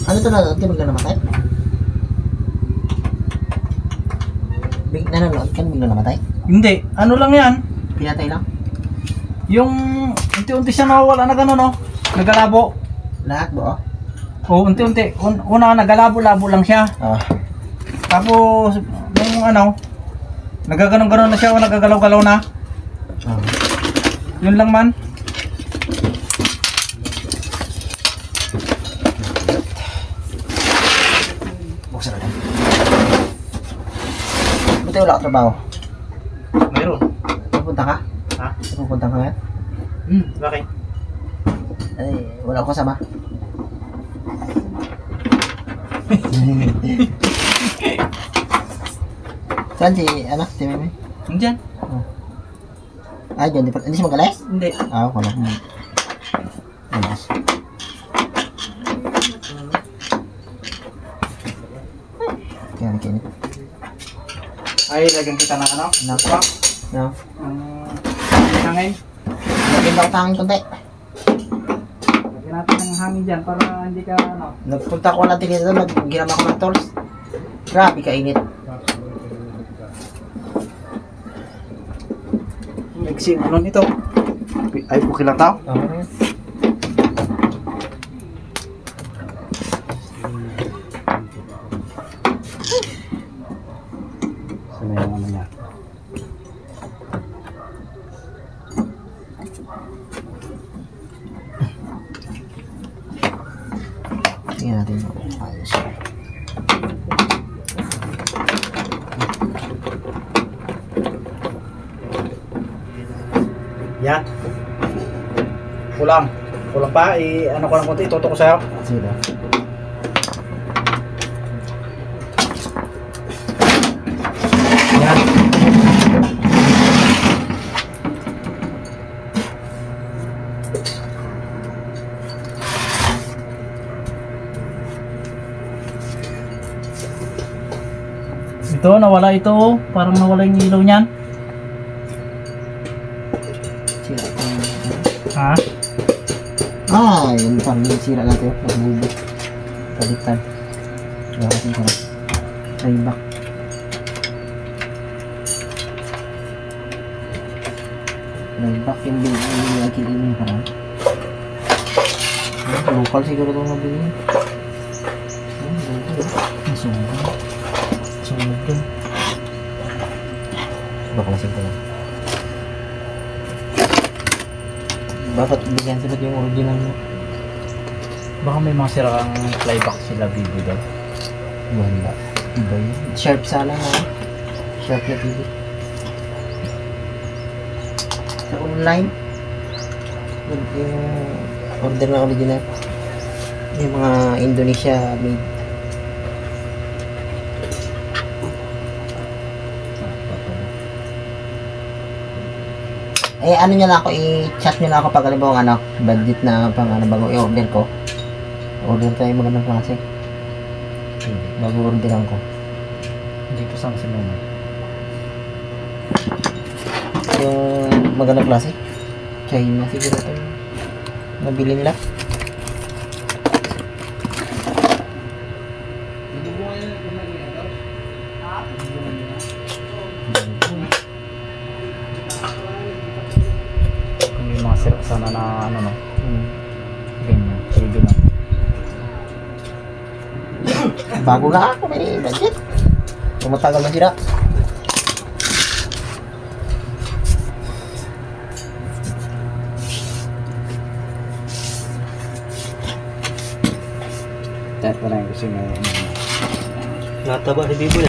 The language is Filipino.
Ano ito na? Hindi bigla namatay? Nanonood ka bigla namatay? Hindi, ano lang yan. Pinatay lang? Yung unti-unti siya nawawala na gano'n, no? Nagalabo. Lahat ba? O, unti-unti. Una nagalabo-labo lang siya. Ah. Tapos, yung ano, nagaganon-ganon na siya o nagagalaw-galaw na. Ah. Yun lang man. Buksan natin. Buti wala ka trabaho. Mayroon. Pupunta ka? Ha? Pupunta ka ngayon? Bakit? Ay, wala ko kasama. Saan si, ano, si Mimi? Nandiyan? Ay, dyan, hindi siya magalis? Hindi. Ah, wala ko. Magalis. Kaya nakinit. Ay, lagyan kita ng ano? Nakpak? No? Hangin. Lagyan ako tangin konti. Lagyan natin ng hangin dyan para hindi ka ano. Nagpunta ko natin dito, nag-ginam ako ng tools. Grabe kainit. Mixing ano nito? Ay, okay lang tao? Okay. Sana yung ano niya. Tingnan natin kung ayos. Yan. Kulang. Kulang pa. Ano ko lang konti. Ituto ko sa'yo. Sige. Yan. Ito, nawala ito. Parang nawala yung ilaw niyan. Sira. Ha? Ah, yun parang yung sira natin. Nagbubo. Palitan. Wala kasing sarap. Tryback. Tryback yung binigyan ini parang. Local siguro itong nabili. Nasunog. Nasunog dun. Baka lasing ko lang. Bakit bigyan sila yung original mo? Baka may mga sirang flyback sila bibo daw. Wala. Iba yun. Sharp sana ha. Sharp na TV. Sa online. Yung order na original. Yung mga Indonesia made. Eh ano nyo na ako, i-chat nyo na ako pag alam mo ano, budget na pang ano bago i-order ko. Order tayo magandang klase. Bago orderan ko. Hindi po saan si Mama. Yung magandang klase. China siguro ito. Nabili nila. May mga sira sana na ano no. Ganyan. Sige na. Bago na ako, may budget. Tumatagal na sila. Tiyat ko na yung kasi may Nataba si Bibo.